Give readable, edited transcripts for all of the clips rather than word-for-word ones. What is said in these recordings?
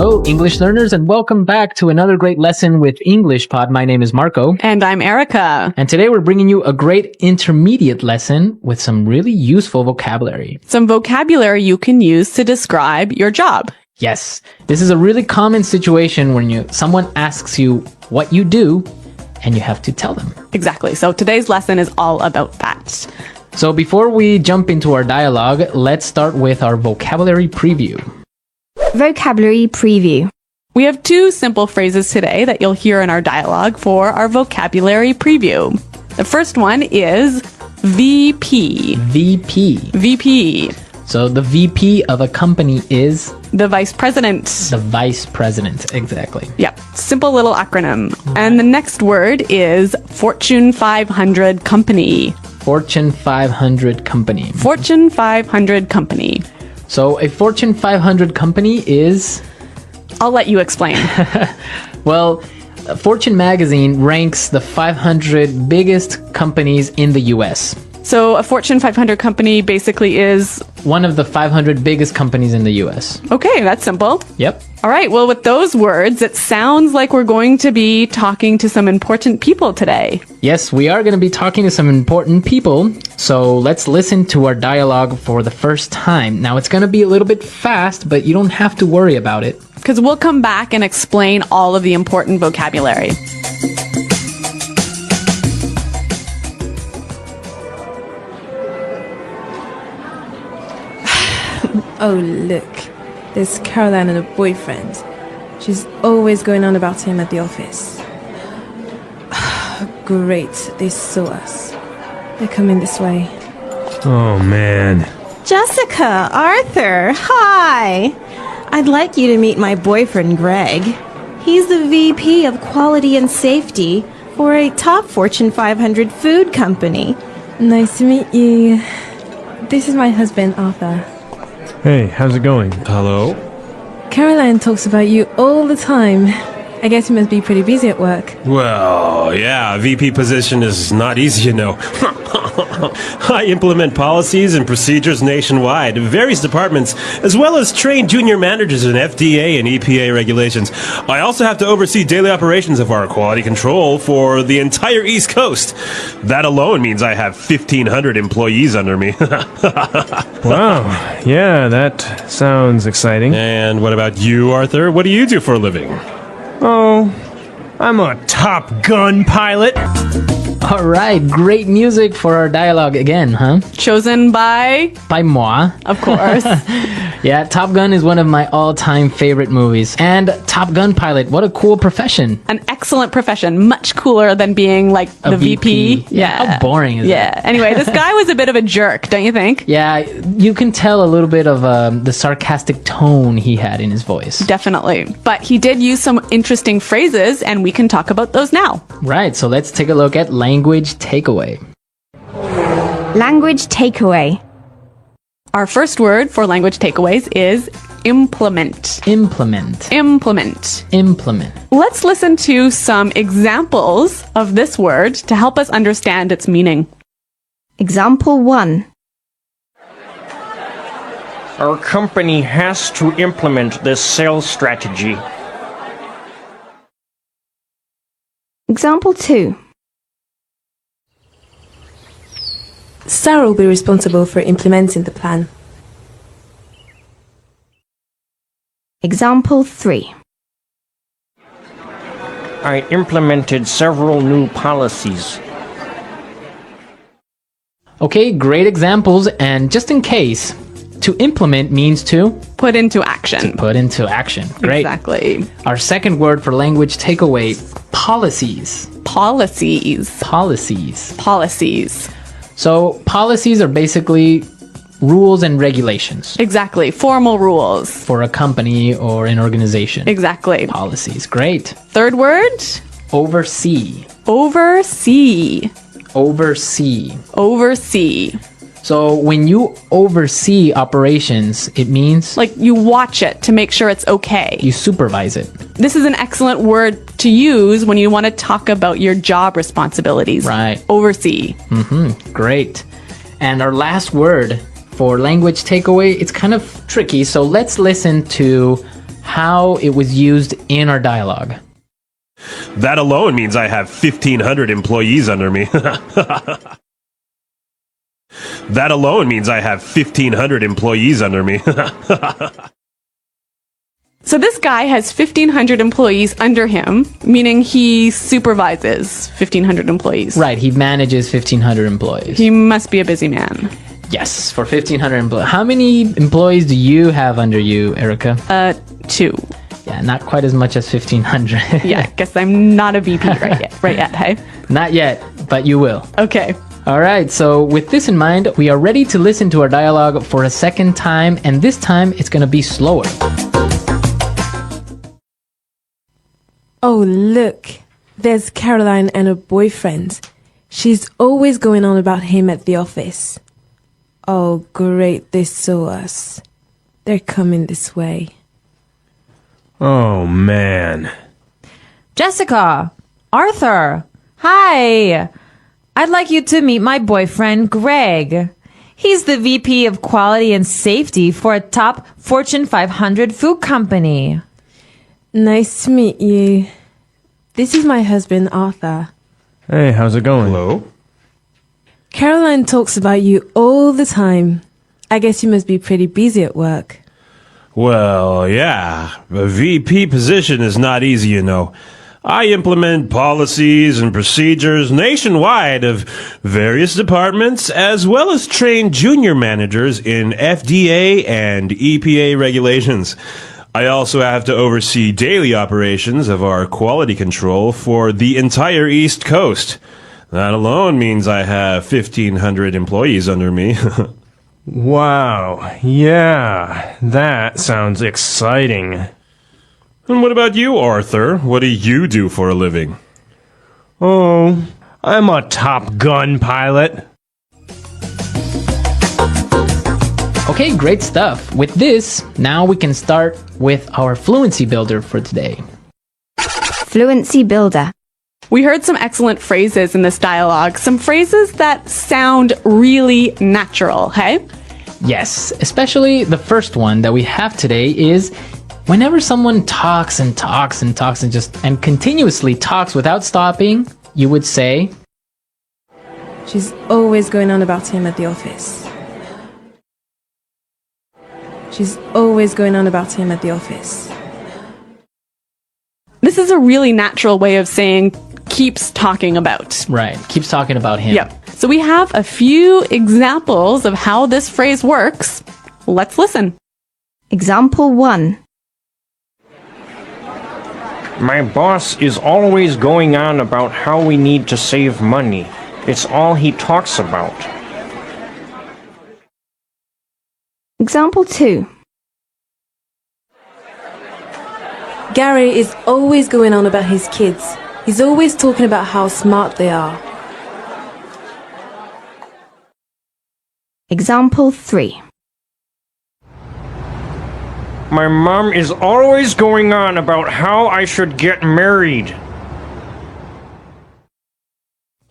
Hello, English learners, and welcome back to another great lesson with English Pod. My name is Marco. And I'm Erica. And today we're bringing you a great intermediate lesson with some really useful vocabulary. Some vocabulary you can use to describe your job. Yes, this is a really common situation when someone asks you what you do, and you have to tell them. Exactly. So today's lesson is all about that. So before we jump into our dialogue, let's start with our vocabulary preview. Vocabulary preview. We have two simple phrases today that you'll hear in our dialogue for our vocabulary preview. The first one is VP. VP. VP. So the VP of a company is? The vice president. The vice president, exactly. Yep. Simple little acronym. And the next word is Fortune 500 company. Fortune 500 company. Fortune 500 company. So a Fortune 500 company is? I'll let you explain. Well, Fortune magazine ranks the 500 biggest companies in the US. So a Fortune 500 company basically is? One of the 500 biggest companies in the US. Okay, that's simple. Yep. All right, well, with those words, it sounds like we're going to be talking to some important people today. Yes, we are going to be talking to some important people. So let's listen to our dialogue for the first time. Now, it's going to be a little bit fast, but you don't have to worry about it. Because we'll come back and explain all of the important vocabulary. Oh, look. There's Caroline and her boyfriend. She's always going on about him at the office. Great, they saw us. They're coming this way. Oh, man. Jessica, Arthur, hi. I'd like you to meet my boyfriend, Greg. He's the VP of Quality and Safety for a top Fortune 500 food company. Nice to meet you. This is my husband, Arthur. Hey, how's it going? Hello? Caroline talks about you all the time. I guess you must be pretty busy at work. Well, yeah, VP position is not easy, you know. I implement policies and procedures nationwide in various departments, as well as train junior managers in FDA and EPA regulations. I also have to oversee daily operations of our quality control for the entire East Coast. That alone means I have 1,500 employees under me. Wow, yeah, that sounds exciting. And what about you, Arthur? What do you do for a living? Oh, I'm a Top Gun pilot. All right, great music for our dialogue again, huh? Chosen by moi. Of course. Yeah, Top Gun is one of my all-time favorite movies. And Top Gun pilot, what a cool profession. An excellent profession. Much cooler than being like the VP. Yeah. How boring is that? Yeah. Anyway, this guy was a bit of a jerk, don't you think? Yeah, you can tell a little bit of the sarcastic tone he had in his voice. Definitely. But he did use some interesting phrases, and we can talk about those now. Right, so let's take a look at language takeaway. Language takeaway. Our first word for language takeaways is implement. Implement. Implement. Implement. Let's listen to some examples of this word to help us understand its meaning. Example 1. Our company has to implement this sales strategy. Example 2. Sarah will be responsible for implementing the plan. Example 3. I implemented several new policies. Okay, great examples. And just in case, to implement means to? Put into action. Put into action. Great. Exactly. Our second word for language takeaway, policies. Policies. Policies. Policies. So policies are basically rules and regulations. Exactly. Formal rules. For a company or an organization. Exactly. Policies. Great. Third word? Oversee. Oversee. Oversee. Oversee. So when you oversee operations, it means? Like you watch it to make sure it's okay. You supervise it. This is an excellent word to use when you want to talk about your job responsibilities. Right. Oversee. Mm-hmm. Great. And our last word for language takeaway, it's kind of tricky. So let's listen to how it was used in our dialogue. That alone means I have 1,500 employees under me. That alone means I have 1,500 employees under me. So this guy has 1,500 employees under him, meaning he supervises 1,500 employees. Right, he manages 1,500 employees. He must be a busy man. Yes, for 1,500 employees. How many employees do you have under you, Erica? 2. Yeah, not quite as much as 1,500. Yeah, I guess I'm not a VP right yet, hey? Not yet, but you will. Okay. All right, so with this in mind, we are ready to listen to our dialogue for a second time, and this time it's going to be slower. Oh, look. There's Caroline and her boyfriend. She's always going on about him at the office. Oh, great, they saw us. They're coming this way. Oh, man. Jessica! Arthur! Hi! I'd like you to meet my boyfriend, Greg. He's the VP of Quality and Safety for a top Fortune 500 food company. Nice to meet you. This is my husband, Arthur. Hey, how's it going? Hello? Caroline talks about you all the time. I guess you must be pretty busy at work. Well, yeah. A VP position is not easy, you know. I implement policies and procedures nationwide of various departments, as well as train junior managers in FDA and EPA regulations. I also have to oversee daily operations of our quality control for the entire East Coast. That alone means I have 1,500 employees under me. Wow. Yeah, that sounds exciting. And what about you, Arthur? What do you do for a living? Oh, I'm a Top Gun pilot. Okay, great stuff. With this, now we can start with our fluency builder for today. Fluency Builder. We heard some excellent phrases in this dialogue, some phrases that sound really natural, hey? Yes, especially the first one that we have today is whenever someone talks and talks and talks and continuously talks without stopping, you would say, She's always going on about him at the office. She's always going on about him at the office. This is a really natural way of saying keeps talking about. right, keeps talking about him. Yep. So we have a few examples of how this phrase works. Let's listen. Example 1. My boss is always going on about how we need to save money. It's all he talks about. Example 2. Gary is always going on about his kids. He's always talking about how smart they are. Example 3. My mom is always going on about how I should get married.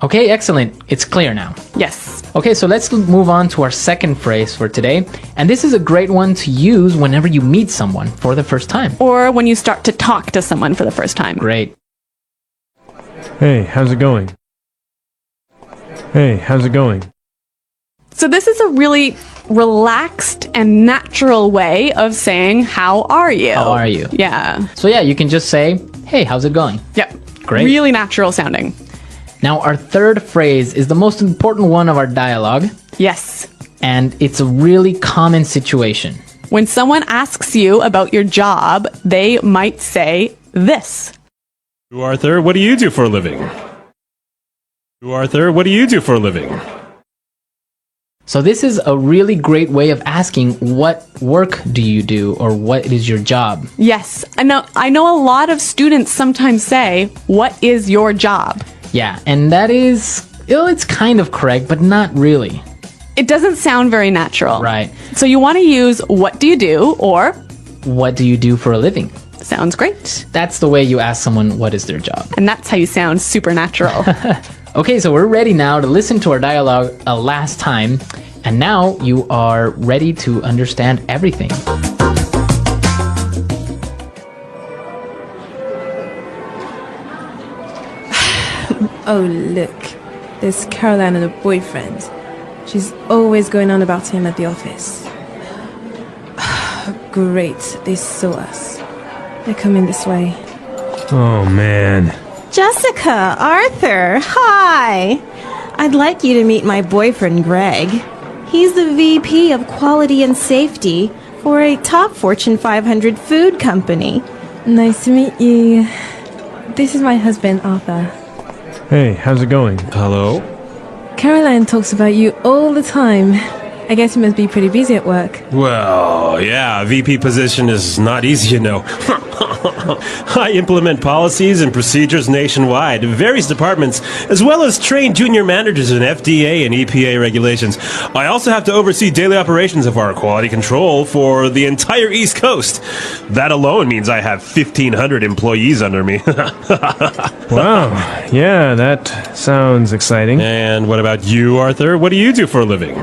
Okay, excellent. It's clear now. Yes. Okay, so let's move on to our second phrase for today. And this is a great one to use whenever you meet someone for the first time. Or when you start to talk to someone for the first time. Great. Hey, how's it going? Hey, how's it going? So this is a really relaxed and natural way of saying, how are you? How are you? Yeah. So yeah, you can just say, hey, how's it going? Yep. Great. Really natural sounding. Now, our third phrase is the most important one of our dialogue, Yes. and it's a really common situation. When someone asks you about your job, they might say this. Arthur, what do you do for a living? Arthur, what do you do for a living? So this is a really great way of asking, what work do you do, or what is your job? Yes. I know a lot of students sometimes say, what is your job? Yeah, and that is, well, it's kind of correct, but not really. It doesn't sound very natural. Right. So you want to use what do you do or What do you do for a living? sounds great. That's the way you ask someone what is their job. And that's how you sound supernatural. Okay, so we're ready now to listen to our dialogue a last time, and now you are ready to understand everything. Oh, look, there's Caroline and her boyfriend. She's always going on about him at the office. Great, they saw us. They're coming this way. Oh, man. Jessica, Arthur, hi. I'd like you to meet my boyfriend, Greg. He's the VP of Quality and Safety for a top Fortune 500 food company. Nice to meet you. This is my husband, Arthur. Hey, how's it going? Hello? Caroline talks about you all the time. I guess you must be pretty busy at work. Well, yeah, VP position is not easy, you know. I implement policies and procedures nationwide, various departments, as well as train junior managers in FDA and EPA regulations. I also have to oversee daily operations of our quality control for the entire East Coast. That alone means I have 1,500 employees under me. Wow, yeah, that sounds exciting. And what about you, Arthur? What do you do for a living?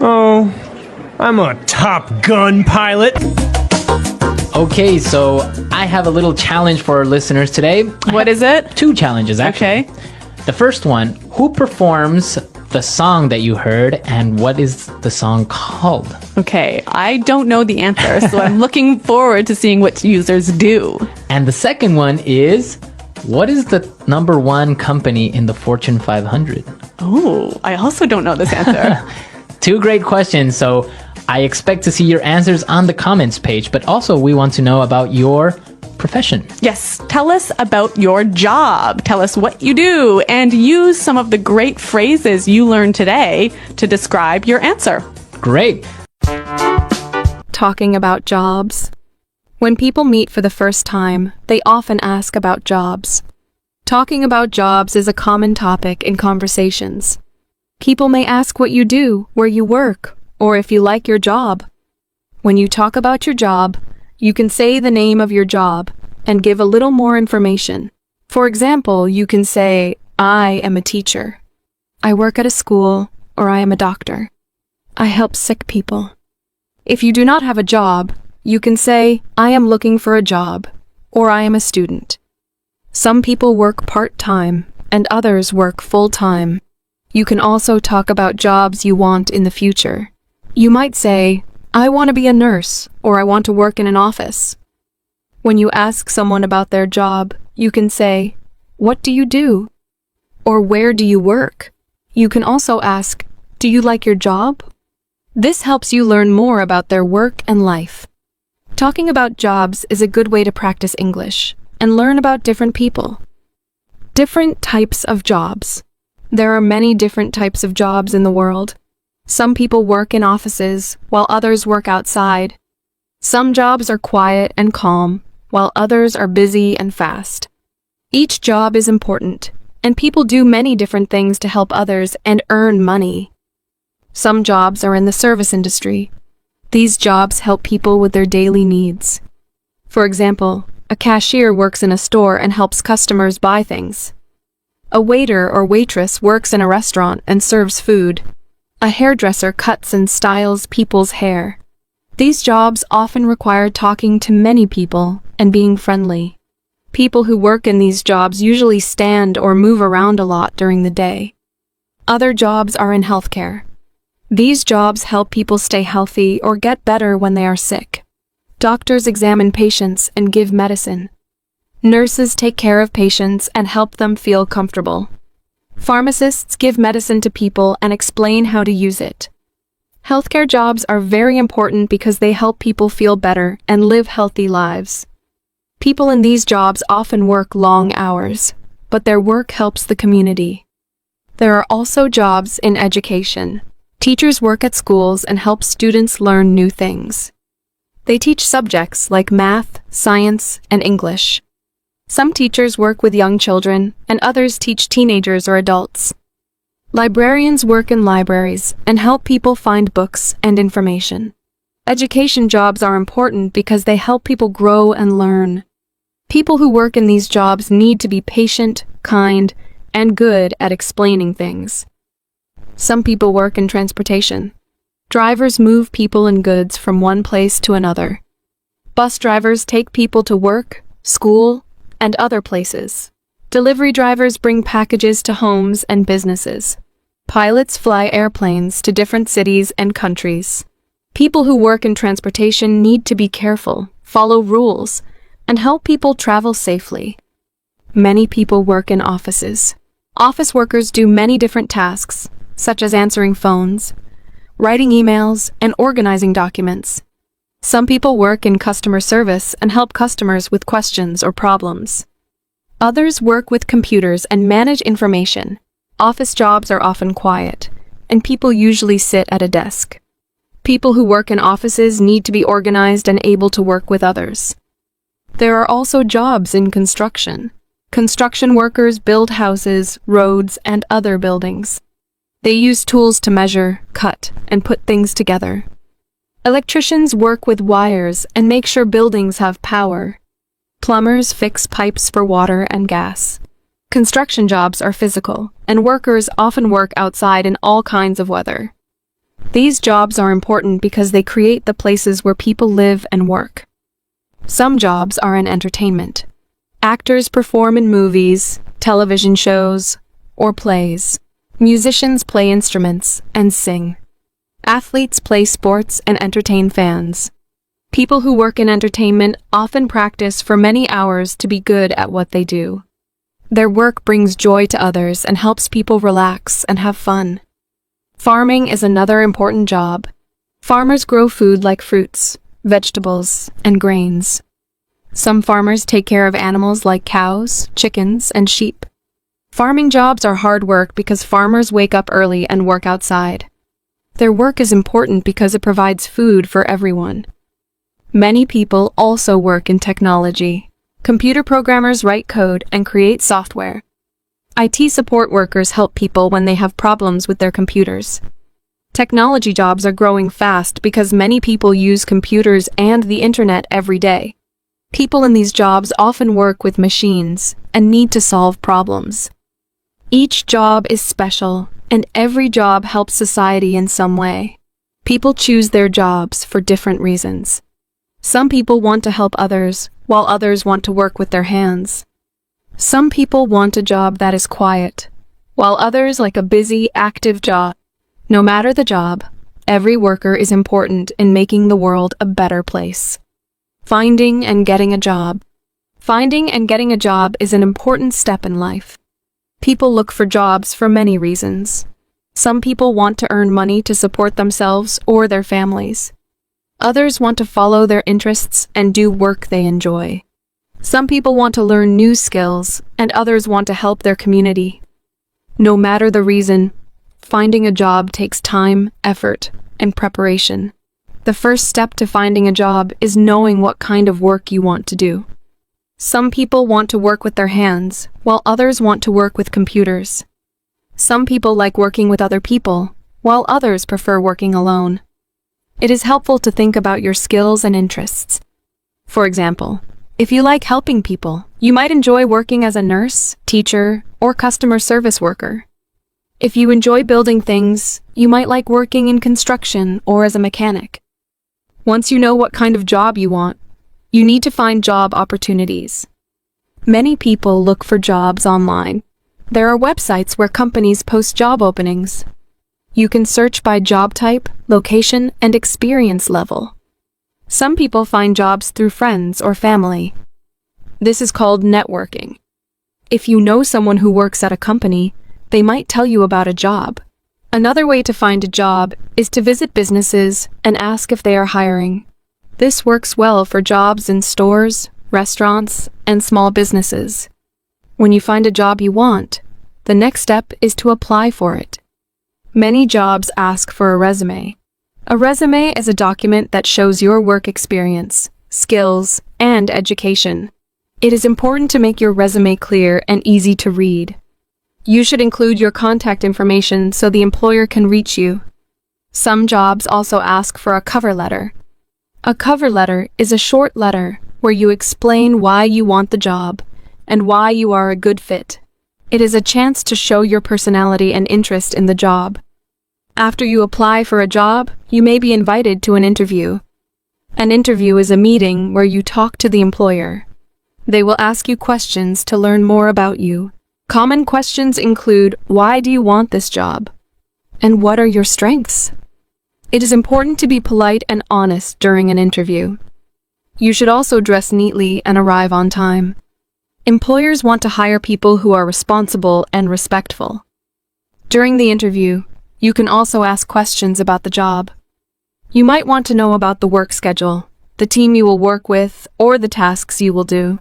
Oh, I'm a Top Gun pilot. Okay, so I have a little challenge for our listeners today. What is it? Two challenges, actually. Okay. The first one, who performs the song that you heard, and what is the song called? Okay, I don't know the answer, so I'm looking forward to seeing what users do. And the second one is, what is the number one company in the Fortune 500? Oh, I also don't know this answer. Two great questions, so I expect to see your answers on the comments page, but also we want to know about your profession. Yes, tell us about your job. Tell us what you do and use some of the great phrases you learned today to describe your answer. Great. Talking about jobs. When people meet for the first time, they often ask about jobs. Talking about jobs is a common topic in conversations. People may ask what you do, where you work, or if you like your job. When you talk about your job, you can say the name of your job and give a little more information. For example, you can say, I am a teacher. I work at a school, or I am a doctor. I help sick people. If you do not have a job, you can say, I am looking for a job, or I am a student. Some people work part-time, and others work full-time. You can also talk about jobs you want in the future. You might say, I want to be a nurse, or I want to work in an office. When you ask someone about their job, you can say, what do you do? Or where do you work? You can also ask, do you like your job? This helps you learn more about their work and life. Talking about jobs is a good way to practice English and learn about different people. Different types of jobs. There are many different types of jobs in the world. Some people work in offices, while others work outside. Some jobs are quiet and calm, while others are busy and fast. Each job is important, and people do many different things to help others and earn money. Some jobs are in the service industry. These jobs help people with their daily needs. For example, a cashier works in a store and helps customers buy things. A waiter or waitress works in a restaurant and serves food. A hairdresser cuts and styles people's hair. These jobs often require talking to many people and being friendly. People who work in these jobs usually stand or move around a lot during the day. Other jobs are in healthcare. These jobs help people stay healthy or get better when they are sick. Doctors examine patients and give medicine. Nurses take care of patients and help them feel comfortable. Pharmacists give medicine to people and explain how to use it. Healthcare jobs are very important because they help people feel better and live healthy lives. People in these jobs often work long hours, but their work helps the community. There are also jobs in education. Teachers work at schools and help students learn new things. They teach subjects like math, science, and English. Some teachers work with young children, and others teach teenagers or adults. Librarians work in libraries and help people find books and information. Education jobs are important because they help people grow and learn. People who work in these jobs need to be patient, kind, and good at explaining things. Some people work in transportation. Drivers move people and goods from one place to another. Bus drivers take people to work, school, and other places. Delivery drivers bring packages to homes and businesses. Pilots fly airplanes to different cities and countries. People who work in transportation need to be careful, follow rules, and help people travel safely. Many people work in offices. Office workers do many different tasks, such as answering phones, writing emails, and organizing documents. Some people work in customer service and help customers with questions or problems. Others work with computers and manage information. Office jobs are often quiet, and people usually sit at a desk. People who work in offices need to be organized and able to work with others. There are also jobs in construction. Construction workers build houses, roads, and other buildings. They use tools to measure, cut, and put things together. Electricians work with wires and make sure buildings have power. Plumbers fix pipes for water and gas. Construction jobs are physical, and workers often work outside in all kinds of weather. These jobs are important because they create the places where people live and work. Some jobs are in entertainment. Actors perform in movies, television shows, or plays. Musicians play instruments and sing. Athletes play sports and entertain fans. People who work in entertainment often practice for many hours to be good at what they do. Their work brings joy to others and helps people relax and have fun. Farming is another important job. Farmers grow food like fruits, vegetables, and grains. Some farmers take care of animals like cows, chickens, and sheep. Farming jobs are hard work because farmers wake up early and work outside. Their work is important because it provides food for everyone. Many people also work in technology. Computer programmers write code and create software. IT support workers help people when they have problems with their computers. Technology jobs are growing fast because many people use computers and the internet every day. People in these jobs often work with machines and need to solve problems. Each job is special, and every job helps society in some way. People choose their jobs for different reasons. Some people want to help others, while others want to work with their hands. Some people want a job that is quiet, while others like a busy, active job. No matter the job, every worker is important in making the world a better place. Finding and getting a job. Finding and getting a job is an important step in life. People look for jobs for many reasons. Some people want to earn money to support themselves or their families. Others want to follow their interests and do work they enjoy. Some people want to learn new skills, and others want to help their community. No matter the reason, finding a job takes time, effort, and preparation. The first step to finding a job is knowing what kind of work you want to do. Some people want to work with their hands, while others want to work with computers. Some people like working with other people, while others prefer working alone. It is helpful to think about your skills and interests. For example, if you like helping people, you might enjoy working as a nurse, teacher, or customer service worker. If you enjoy building things, you might like working in construction or as a mechanic. Once you know what kind of job you want, you need to find job opportunities. Many people look for jobs online. There are websites where companies post job openings. You can search by job type, location, and experience level. Some people find jobs through friends or family. This is called networking. If you know someone who works at a company, they might tell you about a job. Another way to find a job is to visit businesses and ask if they are hiring. This works well for jobs in stores, restaurants, and small businesses. When you find a job you want, the next step is to apply for it. Many jobs ask for a resume. A resume is a document that shows your work experience, skills, and education. It is important to make your resume clear and easy to read. You should include your contact information so the employer can reach you. Some jobs also ask for a cover letter. A cover letter is a short letter where you explain why you want the job and why you are a good fit. It is a chance to show your personality and interest in the job. After you apply for a job, you may be invited to an interview. An interview is a meeting where you talk to the employer. They will ask you questions to learn more about you. Common questions include, why do you want this job? And what are your strengths? It is important to be polite and honest during an interview. You should also dress neatly and arrive on time. Employers want to hire people who are responsible and respectful. During the interview, you can also ask questions about the job. You might want to know about the work schedule, the team you will work with, or the tasks you will do.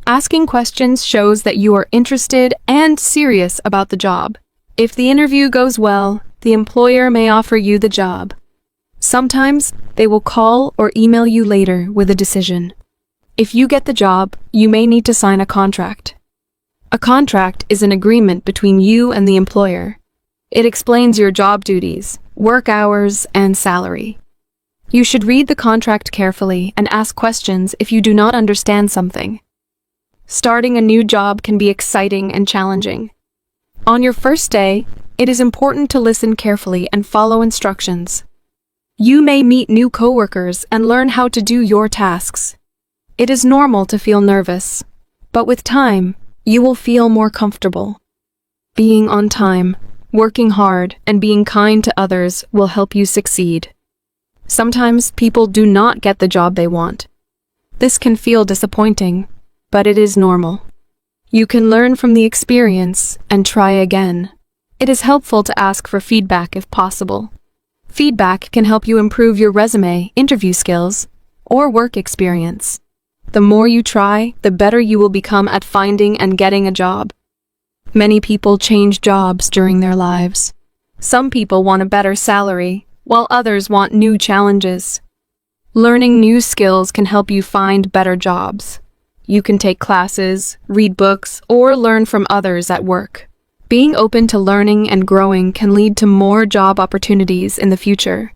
Asking questions shows that you are interested and serious about the job. If the interview goes well, the employer may offer you the job. Sometimes they will call or email you later with a decision. If you get the job, you may need to sign a contract. A contract is an agreement between you and the employer. It explains your job duties, work hours, and salary. You should read the contract carefully and ask questions if you do not understand something. Starting a new job can be exciting and challenging. On your first day, it is important to listen carefully and follow instructions. You may meet new coworkers and learn how to do your tasks. It is normal to feel nervous, but with time, you will feel more comfortable. Being on time, working hard, and being kind to others will help you succeed. Sometimes people do not get the job they want. This can feel disappointing, but it is normal. You can learn from the experience and try again. It is helpful to ask for feedback if possible. Feedback can help you improve your resume, interview skills, or work experience. The more you try, the better you will become at finding and getting a job. Many people change jobs during their lives. Some people want a better salary, while others want new challenges. Learning new skills can help you find better jobs. You can take classes, read books, or learn from others at work. Being open to learning and growing can lead to more job opportunities in the future.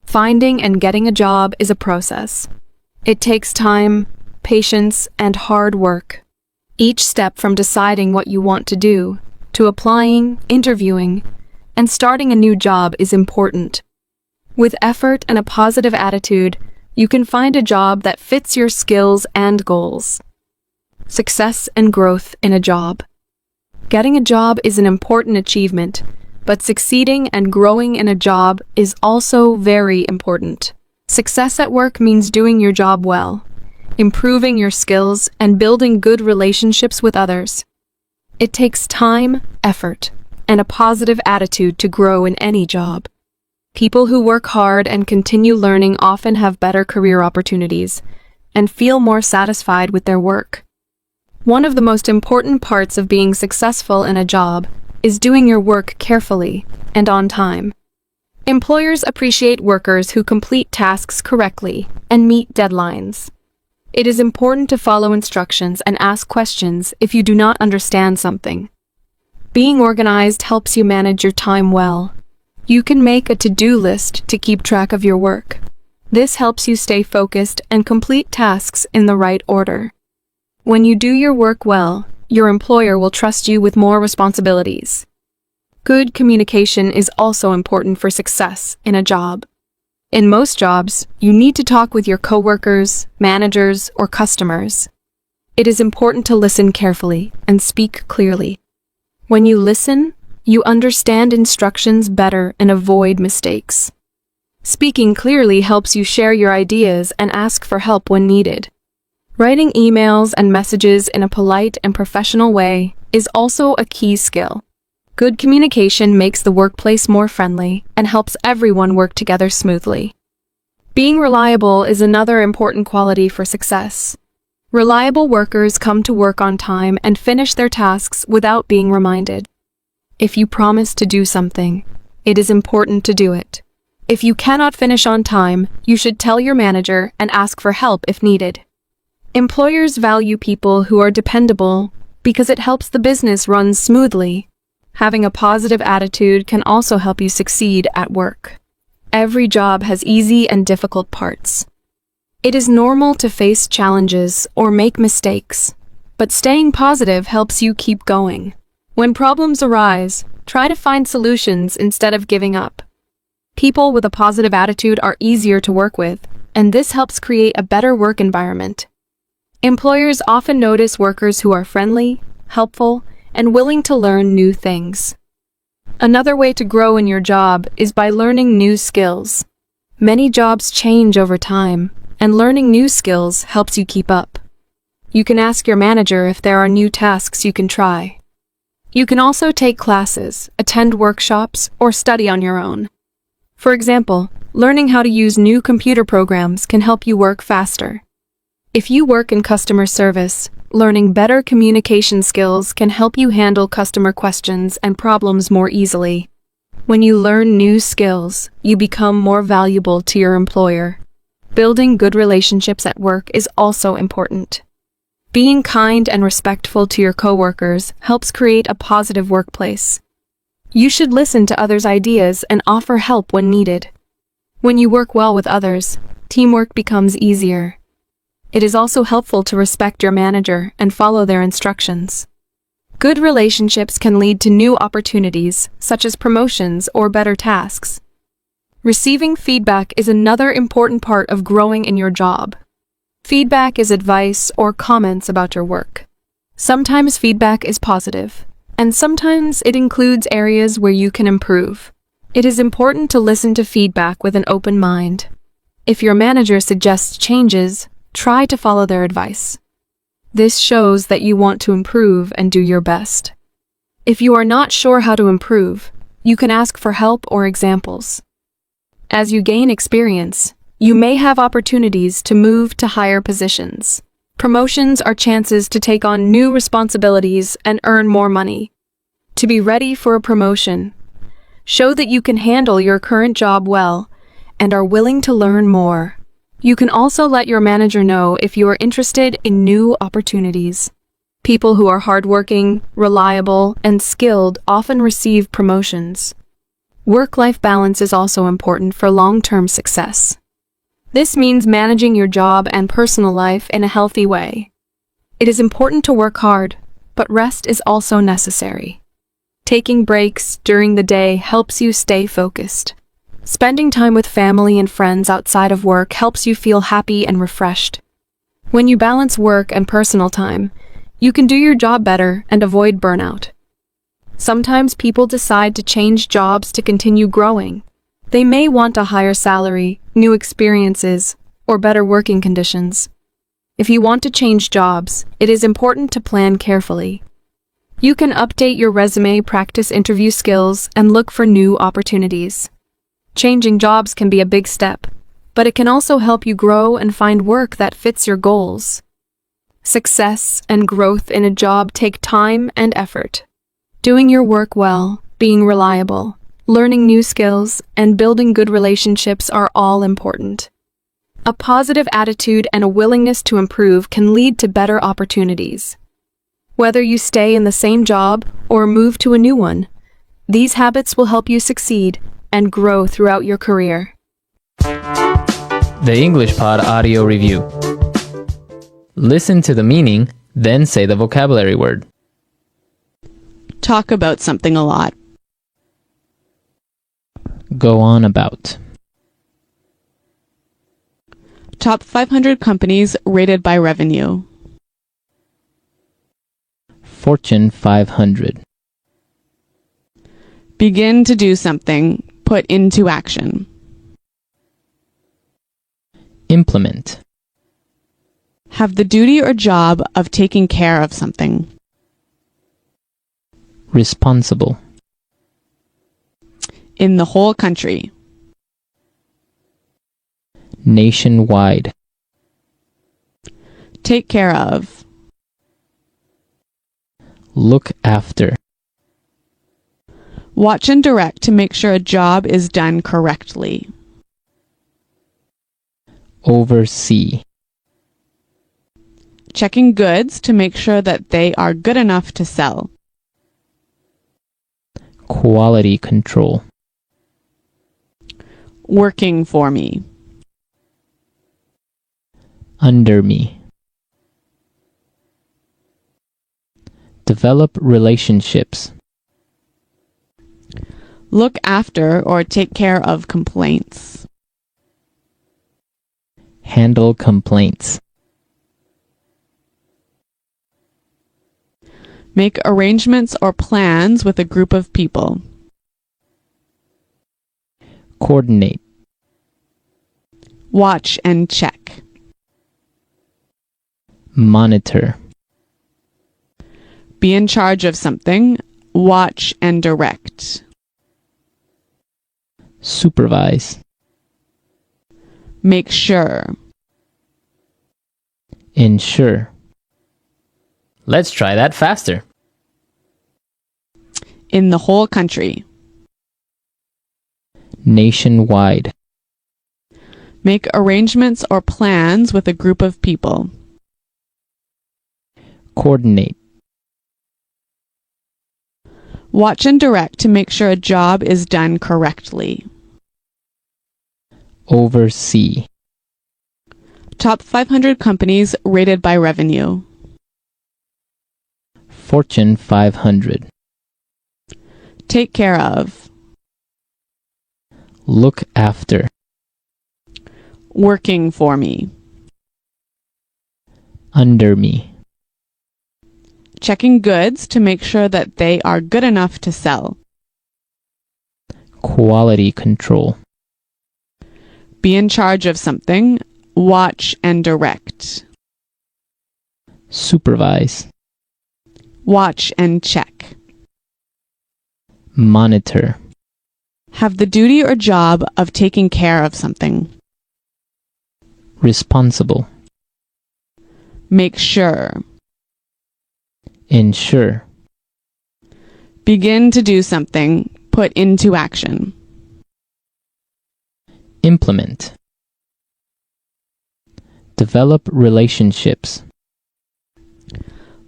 Finding and getting a job is a process. It takes time, patience, and hard work. Each step from deciding what you want to do, to applying, interviewing, and starting a new job is important. With effort and a positive attitude, you can find a job that fits your skills and goals. Success and growth in a job. Getting a job is an important achievement, but succeeding and growing in a job is also very important. Success at work means doing your job well, improving your skills, and building good relationships with others. It takes time, effort, and a positive attitude to grow in any job. People who work hard and continue learning often have better career opportunities and feel more satisfied with their work. One of the most important parts of being successful in a job is doing your work carefully and on time. Employers appreciate workers who complete tasks correctly and meet deadlines. It is important to follow instructions and ask questions if you do not understand something. Being organized helps you manage your time well. You can make a to-do list to keep track of your work. This helps you stay focused and complete tasks in the right order. When you do your work well, your employer will trust you with more responsibilities. Good communication is also important for success in a job. In most jobs, you need to talk with your coworkers, managers, or customers. It is important to listen carefully and speak clearly. When you listen, you understand instructions better and avoid mistakes. Speaking clearly helps you share your ideas and ask for help when needed. Writing emails and messages in a polite and professional way is also a key skill. Good communication makes the workplace more friendly and helps everyone work together smoothly. Being reliable is another important quality for success. Reliable workers come to work on time and finish their tasks without being reminded. If you promise to do something, it is important to do it. If you cannot finish on time, you should tell your manager and ask for help if needed. Employers value people who are dependable because it helps the business run smoothly. Having a positive attitude can also help you succeed at work. Every job has easy and difficult parts. It is normal to face challenges or make mistakes, but staying positive helps you keep going. When problems arise, try to find solutions instead of giving up. People with a positive attitude are easier to work with, and this helps create a better work environment. Employers often notice workers who are friendly, helpful, and willing to learn new things. Another way to grow in your job is by learning new skills. Many jobs change over time, and learning new skills helps you keep up. You can ask your manager if there are new tasks you can try. You can also take classes, attend workshops, or study on your own. For example, learning how to use new computer programs can help you work faster. If you work in customer service, learning better communication skills can help you handle customer questions and problems more easily. When you learn new skills, you become more valuable to your employer. Building good relationships at work is also important. Being kind and respectful to your coworkers helps create a positive workplace. You should listen to others' ideas and offer help when needed. When you work well with others, teamwork becomes easier. It is also helpful to respect your manager and follow their instructions. Good relationships can lead to new opportunities, such as promotions or better tasks. Receiving feedback is another important part of growing in your job. Feedback is advice or comments about your work. Sometimes feedback is positive, and sometimes it includes areas where you can improve. It is important to listen to feedback with an open mind. If your manager suggests changes, try to follow their advice. This shows that you want to improve and do your best. If you are not sure how to improve, you can ask for help or examples. As you gain experience, you may have opportunities to move to higher positions. Promotions are chances to take on new responsibilities and earn more money. To be ready for a promotion, show that you can handle your current job well and are willing to learn more. You can also let your manager know if you are interested in new opportunities. People who are hardworking, reliable, and skilled often receive promotions. Work-life balance is also important for long-term success. This means managing your job and personal life in a healthy way. It is important to work hard, but rest is also necessary. Taking breaks during the day helps you stay focused. Spending time with family and friends outside of work helps you feel happy and refreshed. When you balance work and personal time, you can do your job better and avoid burnout. Sometimes people decide to change jobs to continue growing. They may want a higher salary, new experiences, or better working conditions. If you want to change jobs, it is important to plan carefully. You can update your resume, practice interview skills, and look for new opportunities. Changing jobs can be a big step, but it can also help you grow and find work that fits your goals. Success and growth in a job take time and effort. Doing your work well, being reliable, learning new skills, and building good relationships are all important. A positive attitude and a willingness to improve can lead to better opportunities. Whether you stay in the same job or move to a new one, these habits will help you succeed and grow throughout your career. The English Pod Audio Review. Listen to the meaning, then say the vocabulary word. Talk about something a lot. Go on about. Top 500 companies rated by revenue. Fortune 500. Begin to do something. Put into action. Implement. Have the duty or job of taking care of something. Responsible. In the whole country. Nationwide. Take care of. Look after. Watch and direct to make sure a job is done correctly. Oversee. Checking goods to make sure that they are good enough to sell. Quality control. Working for me. Under me. Develop relationships. Look after or take care of complaints. Handle complaints. Make arrangements or plans with a group of people. Coordinate. Watch and check. Monitor. Be in charge of something. Watch and direct. Supervise. Make sure. Ensure. Let's try that faster. In the whole country. Nationwide. Make arrangements or plans with a group of people. Coordinate. Watch and direct to make sure a job is done correctly. Oversee. Top 500 companies rated by revenue. Fortune 500. Take care of. Look after. Working for me. Under me. Checking goods to make sure that they are good enough to sell. Quality control. Be in charge of something. Watch and direct. Supervise. Watch and check. Monitor. Have the duty or job of taking care of something. Responsible. Make sure. Ensure. Begin to do something. Put into action. Implement. Develop relationships.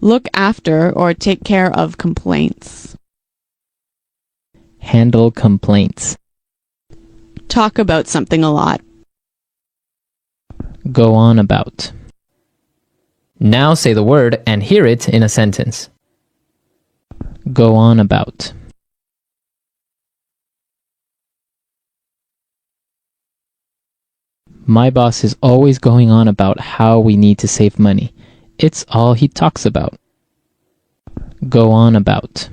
Look after or take care of complaints. Handle complaints. Talk about something a lot. Go on about. Now say the word and hear it in a sentence. Go on about. My boss is always going on about how we need to save money. It's all he talks about. Go on about.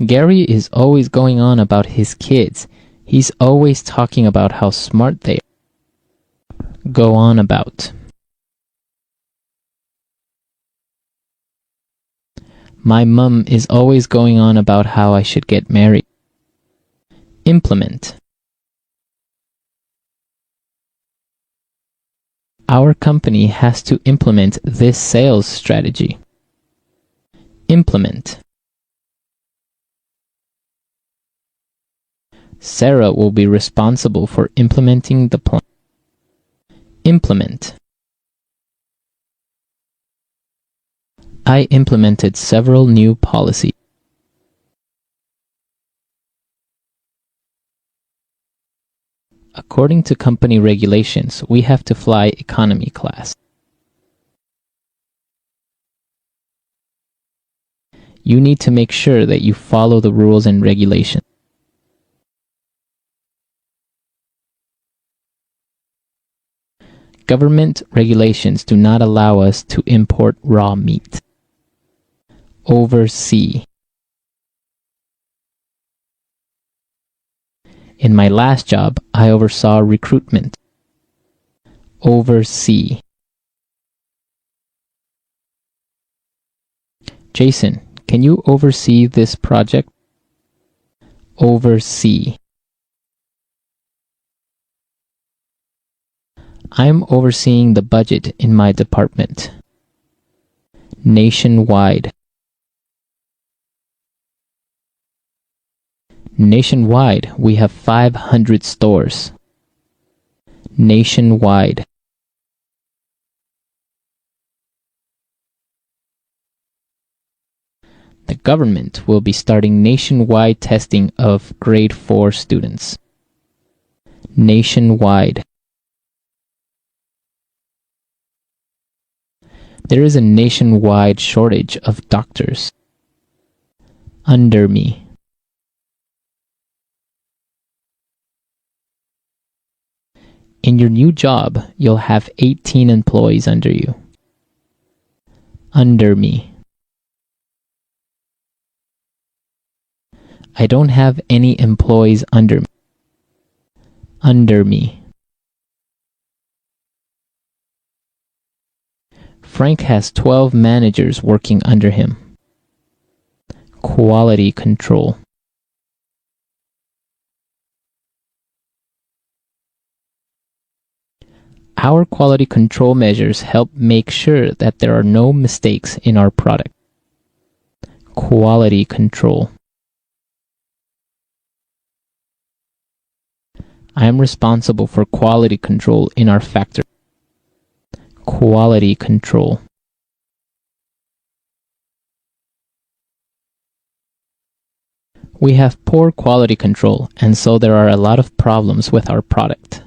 Gary is always going on about his kids. He's always talking about how smart they are. Go on about. My mum is always going on about how I should get married. Implement. Our company has to implement this sales strategy. Implement. Sarah will be responsible for implementing the plan. Implement. I implemented several new policies. According to company regulations, we have to fly economy class. You need to make sure that you follow the rules and regulations. Government regulations do not allow us to import raw meat. Oversee. In my last job, I oversaw recruitment. Oversee. Jason, can you oversee this project? Oversee. I'm overseeing the budget in my department. Nationwide. Nationwide, we have 500 stores. Nationwide. The government will be starting nationwide testing of grade 4 students. Nationwide. There is a nationwide shortage of doctors. Under me. In your new job, you'll have 18 employees under you. Under me. I don't have any employees under me. Under me. Frank has 12 managers working under him. Quality control. Our quality control measures help make sure that there are no mistakes in our product. Quality control. I am responsible for quality control in our factory. Quality control. We have poor quality control, and so there are a lot of problems with our product.